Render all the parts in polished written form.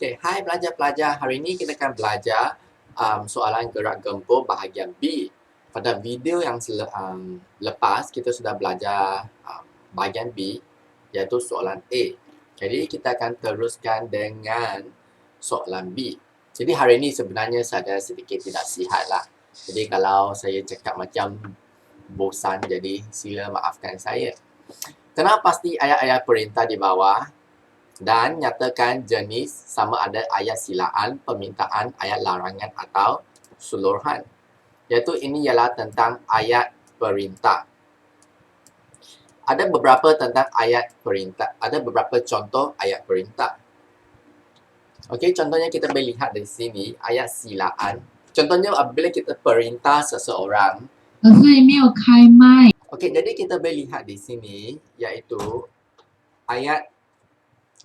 Okey, hai pelajar-pelajar. Hari ini kita akan belajar soalan gerak gempur bahagian B. Pada video yang lepas, kita sudah belajar bahagian B, iaitu soalan A. Jadi, kita akan teruskan dengan soalan B. Jadi, hari ini sebenarnya saya sedikit tidak sihat lah. Jadi, kalau saya cakap macam bosan, jadi sila maafkan saya. Kena pasti ayat-ayat perintah di bawah dan nyatakan jenis sama ada ayat silaan, permintaan, ayat larangan atau suluhan. Iaitu ini ialah tentang ayat perintah. Ada beberapa tentang ayat perintah. Ada beberapa contoh ayat perintah. Okey, contohnya kita boleh lihat dari sini ayat silaan. Contohnya apabila kita perintah seseorang. 可是没有开麦。 Okey, jadi kita boleh lihat di sini iaitu ayat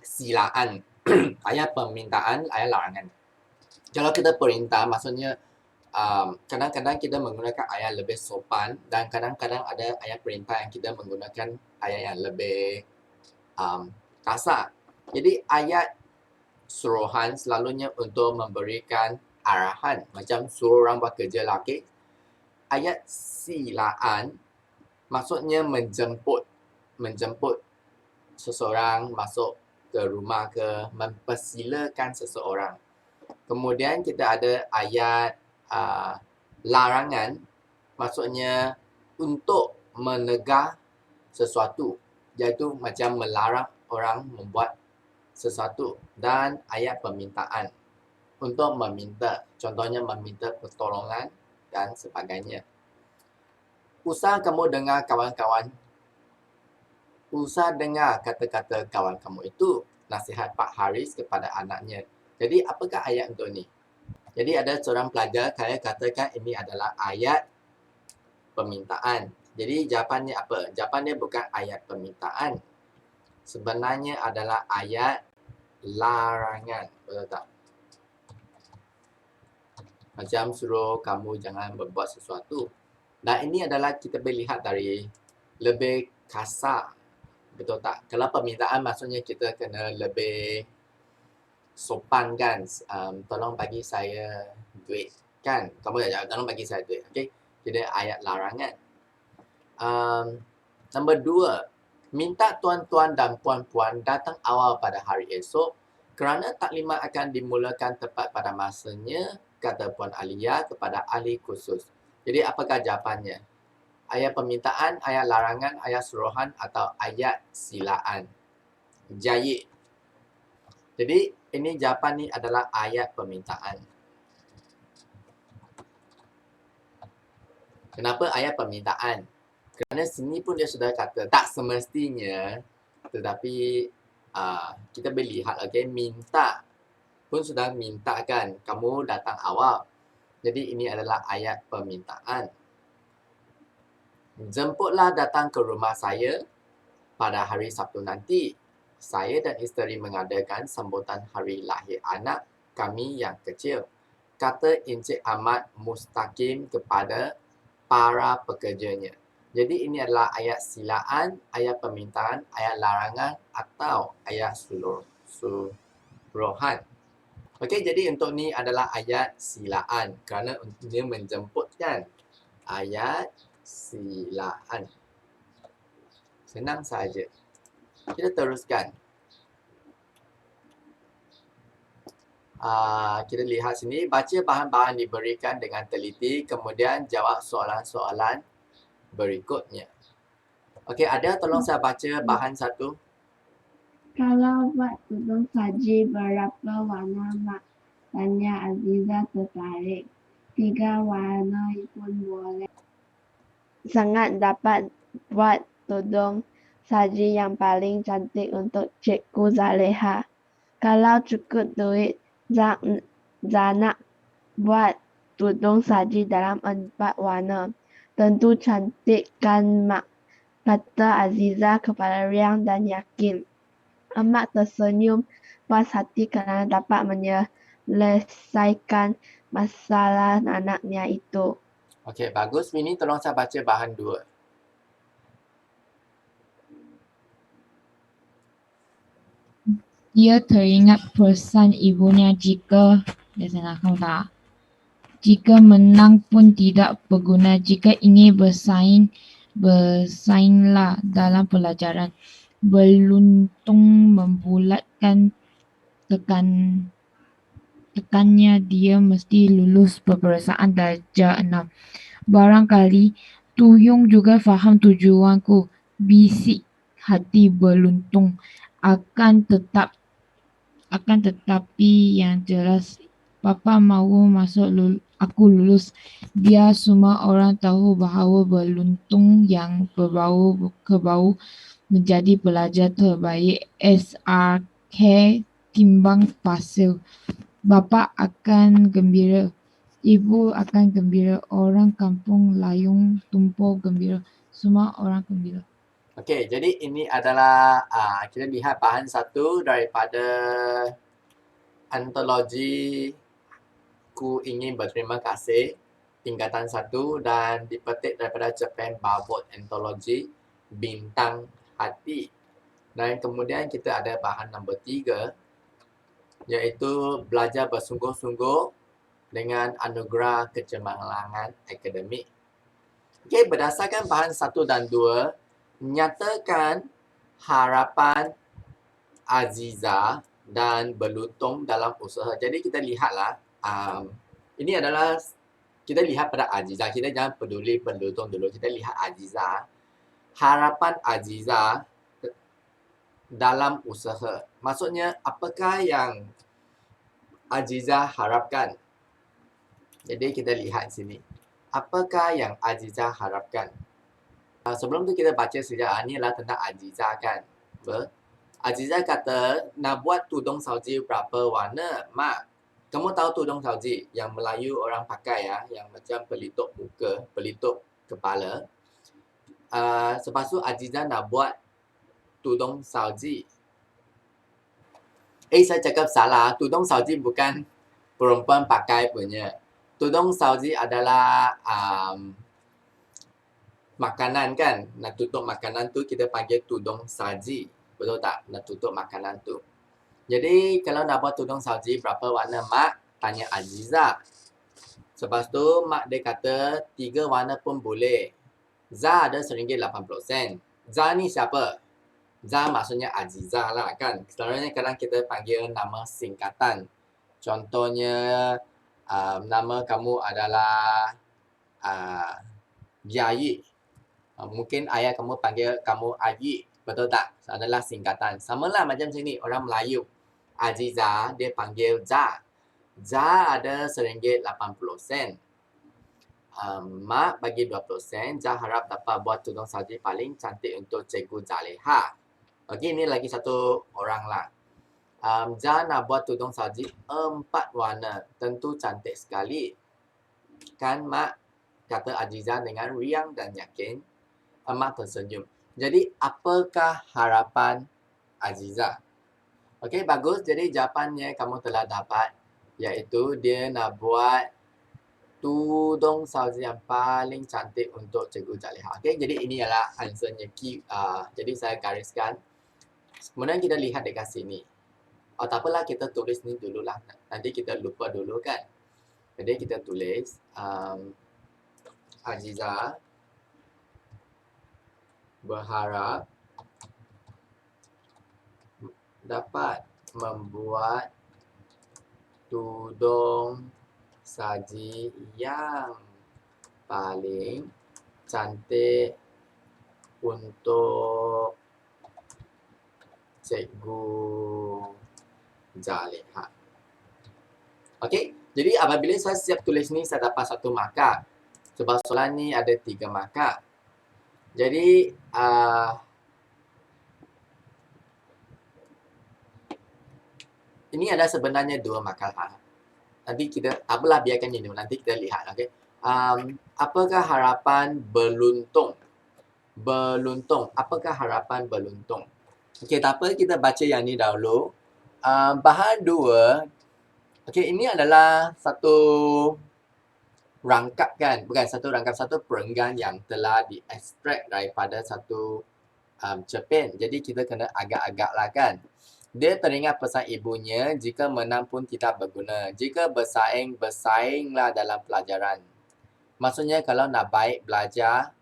silaan, ayat permintaan, ayat larangan. Kalau kita perintah, maksudnya kadang-kadang kita menggunakan ayat lebih sopan dan kadang-kadang ada ayat perintah yang kita menggunakan ayat yang lebih kasar. Jadi ayat suruhan selalunya untuk memberikan arahan. Macam suruh orang buat kerja lagi. Ayat silaan maksudnya menjemput seseorang masuk ke rumah ke, mempersilakan seseorang. Kemudian kita ada ayat larangan, maksudnya untuk menegah sesuatu, iaitu macam melarang orang membuat sesuatu. Dan ayat permintaan untuk meminta, contohnya meminta pertolongan dan sebagainya. Usah kamu dengar kawan-kawan, usah dengar kata-kata kawan kamu itu, nasihat Pak Haris kepada anaknya. Jadi, apakah ayat untuk ni? Jadi, ada seorang pelajar, saya katakan ini adalah ayat permintaan. Jadi, jawapannya apa? Jawapannya bukan ayat permintaan. Sebenarnya adalah ayat larangan. Betul tak? Macam suruh kamu jangan berbuat sesuatu. Dan ini adalah kita boleh lihat dari lebih kasar. Betul tak? Kalau permintaan maksudnya kita kena lebih sopan kan. Tolong bagi saya duit kan. Kamu dah jawab, tolong bagi saya duit. Okay? Jadi ayat larangan. Nombor 2. Minta tuan-tuan dan puan-puan datang awal pada hari esok kerana taklimat akan dimulakan tepat pada masanya, kata Puan Alia kepada ahli khusus. Jadi apakah jawapannya? Ayat permintaan, ayat larangan, ayat suruhan atau ayat silaan? Jayid. Jadi ini jawapan ni adalah ayat permintaan. Kenapa ayat permintaan? Kerana sini pun dia sudah kata tak semestinya, tetapi kita boleh lihat, okay, minta pun sudah minta kan, kamu datang awal. Jadi ini adalah ayat permintaan. Jemputlah datang ke rumah saya pada hari Sabtu nanti. Saya dan isteri mengadakan sambutan hari lahir anak kami yang kecil, kata Encik Ahmad Mustaqim kepada para pekerjanya. Jadi ini adalah ayat silaan, ayat permintaan, ayat larangan atau ayat suruhan. Okey, jadi untuk ni adalah ayat silaan kerana dia menjemput kan. Ayat silaan. Senang saja. Kita teruskan. Kita lihat sini, baca bahan-bahan diberikan dengan teliti, kemudian jawab soalan-soalan berikutnya. Okey, ada tolong saya baca bahan satu. Kalau buat tudung saji berapa warna mak? Tanya Aziza tertarik. 3 warna pun boleh. Sangat dapat buat tudung saji yang paling cantik untuk Cikgu Zaleha. Kalau cukup duit, Zanak buat tudung saji dalam 4 warna. Tentu cantik kan mak? Kata Aziza kepada riang dan yakin. Amat tersenyum puas hati kerana dapat menyelesaikan masalah anaknya itu. Okey, bagus. Ini tolong saya baca bahan 2. Ia teringat pesan ibunya jika, dia senang kamu tak? Jika menang pun tidak berguna. Jika ingin bersaing, bersainglah dalam pelajaran. Beruntung membulatkan tekannya dia mesti lulus peperiksaan darjah 6. Barangkali Tuyung juga faham tujuanku. Bisik hati beruntung. Akan tetapi yang jelas Papa mahu aku lulus. Biar semua orang tahu bahawa beruntung yang berbau menjadi pelajar terbaik SRK timbang pasir. Bapa akan gembira. Ibu akan gembira. Orang kampung layung tumpul gembira. Semua orang gembira. Okey, jadi ini adalah kita lihat bahan satu daripada antologi Ku Ingin Berterima Kasih tingkatan 1 dan dipetik daripada Japan Barbot Anthology Bintang Hati. Dan kemudian kita ada bahan nombor 3 iaitu belajar bersungguh-sungguh dengan anugerah kecemerlangan akademik. Okey, berdasarkan bahan 1 dan 2, nyatakan harapan Aziza dan beruntung dalam usaha. Jadi kita lihatlah, ini adalah kita lihat pada Aziza. Kita jangan peduli beruntung dulu. Kita lihat Aziza. Harapan Aziza dalam usaha. Maksudnya, apakah yang Aziza harapkan? Jadi kita lihat sini. Apakah yang Aziza harapkan? Sebelum tu kita baca sejarah ni adalah tentang Aziza kan. Aziza kata nak buat tudung salji berapa warna? Mak, kamu tahu tudung salji yang Melayu orang pakai ya, yang macam pelitup muka, pelitup kepala. Lepas tu Aziza nak buat tudung salji. Saya cakap salah. Tudung salji bukan perempuan pakai punya. Tudung salji adalah makanan kan. Nak tutup makanan tu kita panggil tudung salji. Betul tak? Nak tutup makanan tu. Jadi kalau nak buat tudung salji berapa warna mak? Tanya Aziza. Lepas tu mak dia kata 3 warna pun boleh. Za ada RM1.80. Za ni siapa? Za maksudnya Aziza lah kan. Sebenarnya kadang kita panggil nama singkatan. Contohnya nama kamu adalah Yayi. Mungkin ayah kamu panggil kamu Ayi. Betul tak? Adalah singkatan. Sama lah macam sini. Orang Melayu. Aziza, dia panggil Za. Za ada RM1.80. Mak bagi 20 sen. Za harap dapat buat tudung salji paling cantik untuk Cikgu Zaleha. Okey, ini lagi satu orang lah. Za nak buat tudung salji 4 warna. Tentu cantik sekali. Kan mak? Kata Aziza dengan riang dan yakin. Mak tersenyum. Jadi, apakah harapan Aziza? Okey, bagus. Jadi, jawapannya kamu telah dapat. Iaitu, dia nak buat tudung salji yang paling cantik untuk Cikgu Zaleha. Okey, jadi ini adalah answernya. Jadi, saya gariskan. Kemudian kita lihat dekat sini. Tak apalah, kita tulis ni dululah. Nanti kita lupa dulu kan. Jadi, kita tulis Aziza berharap dapat membuat tudung salji yang paling cantik untuk Cikgu Zaleha. Okey, jadi apabila saya siap tulis ni, saya dapat 1 markah. Sebab soalan ni ada 3 markah. Jadi, ini ada sebenarnya 2 markah. Nanti kita, apalah biarkan ini dulu. Nanti kita lihat. Okay? Apakah harapan beruntung? Beruntung. Apakah harapan beruntung? Okey, tak apa. Kita baca yang ni dahulu. Bahan 2. Okey, ini adalah satu rangkap kan. Bukan satu rangkap, satu perenggan yang telah diekstrak daripada satu cerpen. Jadi kita kena agak-agak lah kan. Dia teringat pesan ibunya, jika menang pun tidak berguna. Jika bersaing, bersainglah dalam pelajaran. Maksudnya kalau nak baik belajar,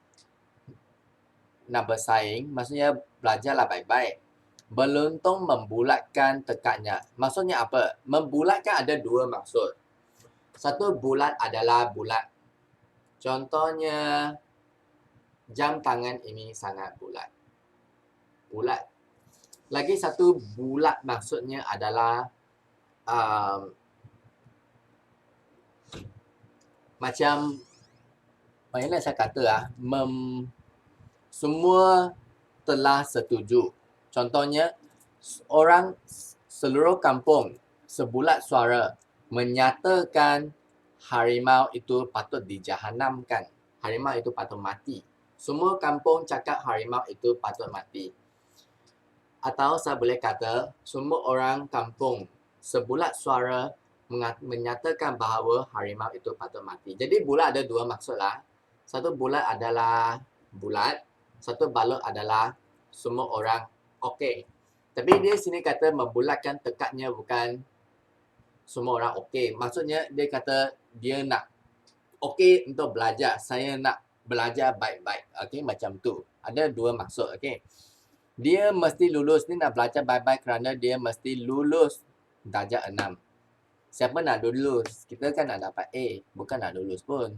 nak bersaing, maksudnya belajarlah baik-baik. Beruntung membulatkan tekadnya. Maksudnya apa? Membulatkan ada dua maksud. Satu, bulat adalah bulat. Contohnya, jam tangan ini sangat bulat. Bulat. Lagi satu, bulat maksudnya adalah macam, mana saya kata semua telah setuju. Contohnya, seluruh kampung sebulat suara menyatakan harimau itu patut dijahanamkan. Harimau itu patut mati. Semua kampung cakap harimau itu patut mati. Atau saya boleh kata, semua orang kampung sebulat suara menyatakan bahawa harimau itu patut mati. Jadi bulat ada dua maksud lah. Satu, bulat adalah bulat. Satu, balut adalah semua orang okey. Tapi dia sini kata membulatkan tekadnya, bukan semua orang okey. Maksudnya dia kata dia nak okey untuk belajar. Saya nak belajar baik-baik. Okey, macam tu. Ada dua maksud. Okey. Dia mesti lulus. Dia nak belajar baik-baik kerana dia mesti lulus darjah 6. Siapa nak lulus? Kita kan nak dapat A. Bukan nak lulus pun.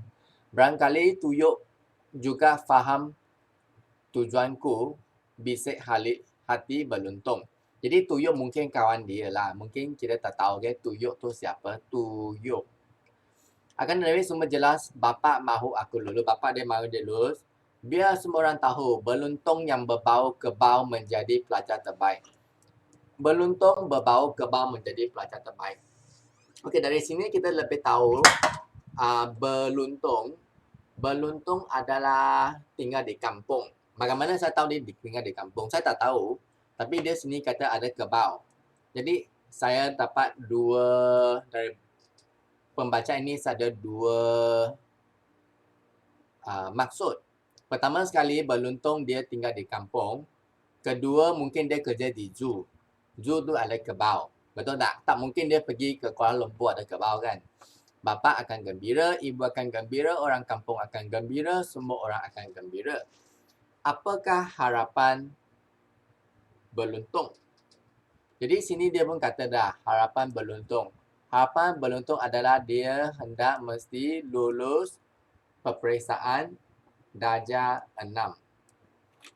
Barangkali Tuyuk juga faham tujuanku, bisik hati berluntung. Jadi Tuyuk mungkin kawan dia lah. Mungkin kita tak tahu ke Tuyuk tu siapa. Tuyuk. Akan tetapi semua jelas bapa mahu aku lulus. Bapa dia mahu dia lulus. Biar semua orang tahu berluntung yang berbau kebau menjadi pelajar terbaik. Berluntung berbau kebau menjadi pelajar terbaik. Okey, dari sini kita lebih tahu berluntung. Berluntung adalah tinggal di kampung. Bagaimana saya tahu dia tinggal di kampung? Saya tak tahu. Tapi dia sini kata ada kebau. Jadi saya dapat dua, dari pembacaan ini saya ada dua maksud. Pertama sekali, berluntung dia tinggal di kampung. Kedua, mungkin dia kerja di zoo. Zoo tu ada kebau. Betul tak? Tak mungkin dia pergi ke Kuala Lumpur ada kebau kan? Bapa akan gembira, ibu akan gembira, orang kampung akan gembira, semua orang akan gembira. Apakah harapan berluntung? Jadi sini dia pun kata dah, harapan berluntung. Harapan berluntung adalah dia hendak mesti lulus peperiksaan darjah 6.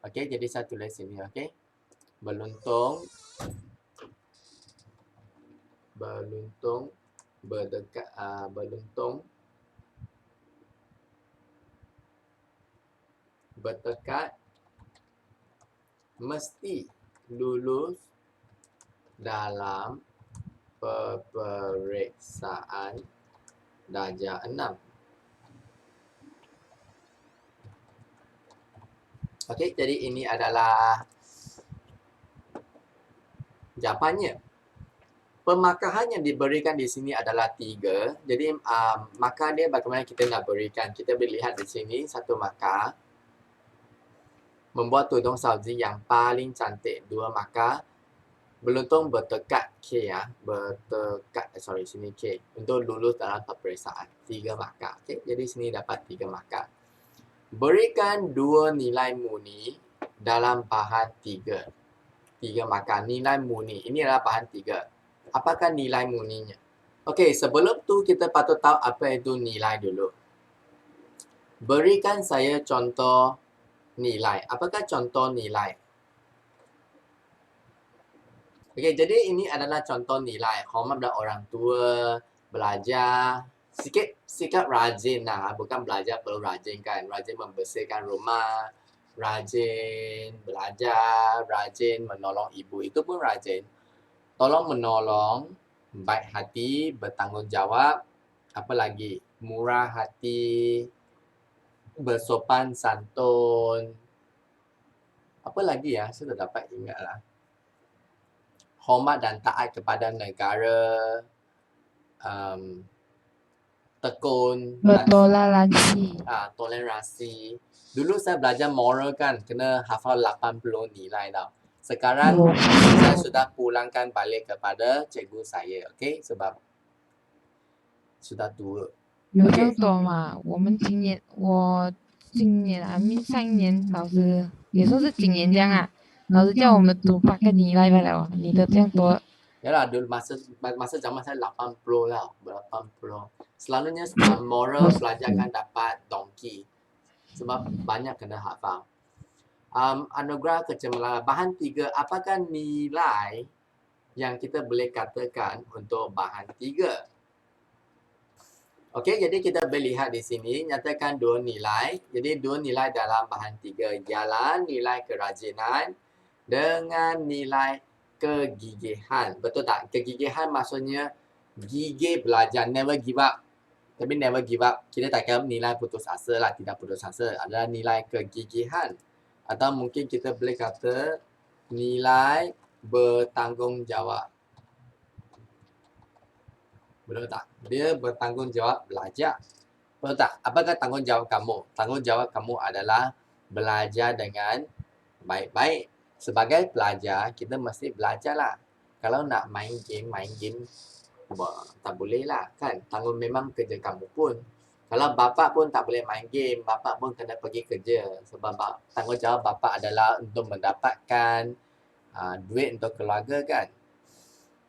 Okey, jadi saya tulis sini, okey. Berluntung bertekad mesti lulus dalam peperiksaan darjah 6. Okey, jadi ini adalah jawapannya. Pemakahan yang diberikan di sini adalah 3. Jadi markah dia bagaimana kita nak berikan. Kita boleh lihat di sini satu markah. Membuat tudung salji yang paling cantik. 2 markah. Beruntung bertekad K ya. Sini K. Untuk lulus dalam peperiksaan. 3 markah. Okay? Jadi sini dapat 3 markah. Berikan 2 nilai murni dalam bahan 3. 3 markah. Nilai murni. Ini adalah bahan 3. Apakah nilai murninya? Okey, sebelum tu kita patut tahu apa itu nilai dulu. Berikan saya contoh nilai. Apakah contoh nilai? Okey, jadi ini adalah contoh nilai. Hormat pada orang tua, belajar, sikap rajin lah. Bukan belajar perlu rajin kan. Rajin membersihkan rumah, rajin belajar, rajin menolong ibu. Itu pun rajin. Tolong menolong, baik hati, bertanggungjawab, apa lagi? Murah hati, bersopan santun. Apa lagi ya? Saya tak dapat ingat lah. Hormat dan taat kepada negara, tekun, Bertoleransi. toleransi. Dulu saya belajar moral kan, kena hafal 80 nilai tau. Sekarang saya sudah pulangkan balik kepada cikgu saya, okey? Sebab sudah tua. 有这样多嘛？我今年上一年老师也算是今年这样啊，老师叫我们读8个nilai了，你的这样多。 Yalah, dulu masa zaman saya 80 lah, 80. Selalunya moral pelajar akan dapat donkey. Sebab banyak kena hafal. Anugerah kecemerlangan. Bahan 3, apakah nilai yang kita boleh katakan untuk bahan 3? Okey, jadi kita boleh lihat di sini, nyatakan 2 nilai. Jadi 2 nilai dalam bahan 3 ialah nilai kerajinan dengan nilai kegigihan. Betul tak? Kegigihan maksudnya gigih belajar, never give up. Tapi never give up, kita tak kira nilai putus asa lah, tidak putus asa. Adalah nilai kegigihan. Atau mungkin kita boleh kata nilai bertanggungjawab. Betul tak? Dia bertanggungjawab belajar. Betul tak? Apakah tanggungjawab kamu? Tanggungjawab kamu adalah belajar dengan baik-baik. Sebagai pelajar, kita mesti belajar lah. Kalau nak main game, tak boleh lah kan. Tanggung memang kerja kamu pun. Kalau bapa pun tak boleh main game, bapa pun kena pergi kerja. Sebab tanggungjawab bapa adalah untuk mendapatkan duit untuk keluarga kan.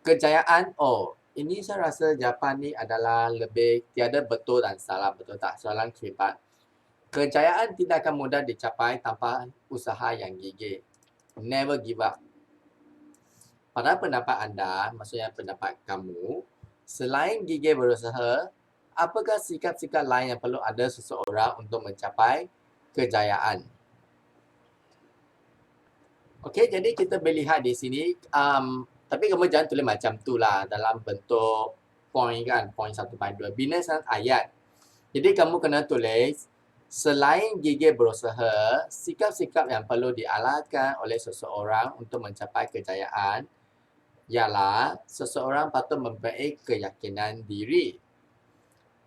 Kejayaan, ini saya rasa jawapan ni adalah lebih tiada betul dan salah, betul tak? Soalan kripat. Kejayaan tidak akan mudah dicapai tanpa usaha yang gigih. Never give up. Pada pendapat anda, maksudnya pendapat kamu, selain gigih berusaha, apakah sikap-sikap lain yang perlu ada seseorang untuk mencapai kejayaan? Okey, jadi kita boleh lihat di sini, tapi kamu jangan tulis macam tu lah dalam bentuk point kan, point 1, point 2. Bina ayat. Jadi kamu kena tulis, selain gigih berusaha, sikap-sikap yang perlu dialahkan oleh seseorang untuk mencapai kejayaan ialah seseorang patut mempunyai keyakinan diri.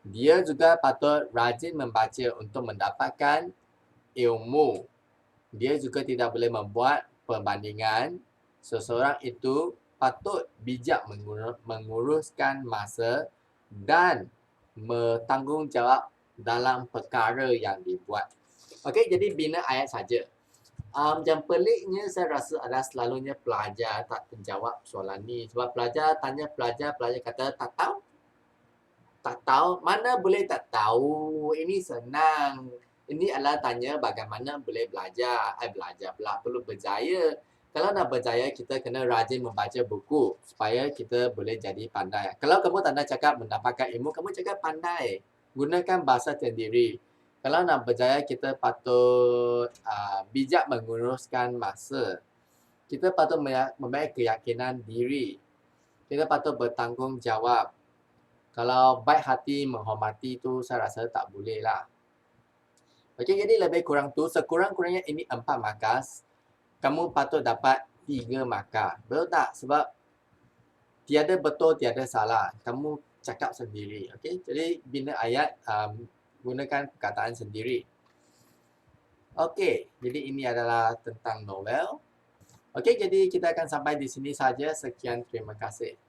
Dia juga patut rajin membaca untuk mendapatkan ilmu. Dia juga tidak boleh membuat perbandingan. Seseorang itu patut bijak menguruskan masa dan bertanggungjawab dalam perkara yang dibuat. Okey, jadi bina ayat saja. Yang peliknya saya rasa adalah selalunya pelajar tak menjawab soalan ni. Sebab pelajar tanya pelajar kata tak tahu. Tak tahu, mana boleh tak tahu. Ini senang. Ini adalah tanya bagaimana boleh belajar. Belajar pula perlu berjaya. Kalau nak berjaya, kita kena rajin membaca buku supaya kita boleh jadi pandai. Kalau kamu tak nak cakap mendapatkan ilmu, kamu cakap pandai. Gunakan bahasa sendiri. Kalau nak berjaya, kita patut bijak menguruskan masa. Kita patut mempunyai keyakinan diri. Kita patut bertanggungjawab. Kalau baik hati menghormati tu, saya rasa tak boleh lah. Okey, jadi lebih kurang tu, sekurang-kurangnya ini 4 markas. Kamu patut dapat 3 markah. Betul tak? Sebab tiada betul, tiada salah. Kamu cakap sendiri. Okey, jadi bina ayat, gunakan perkataan sendiri. Okey, jadi ini adalah tentang novel. Okey, jadi kita akan sampai di sini saja. Sekian, terima kasih.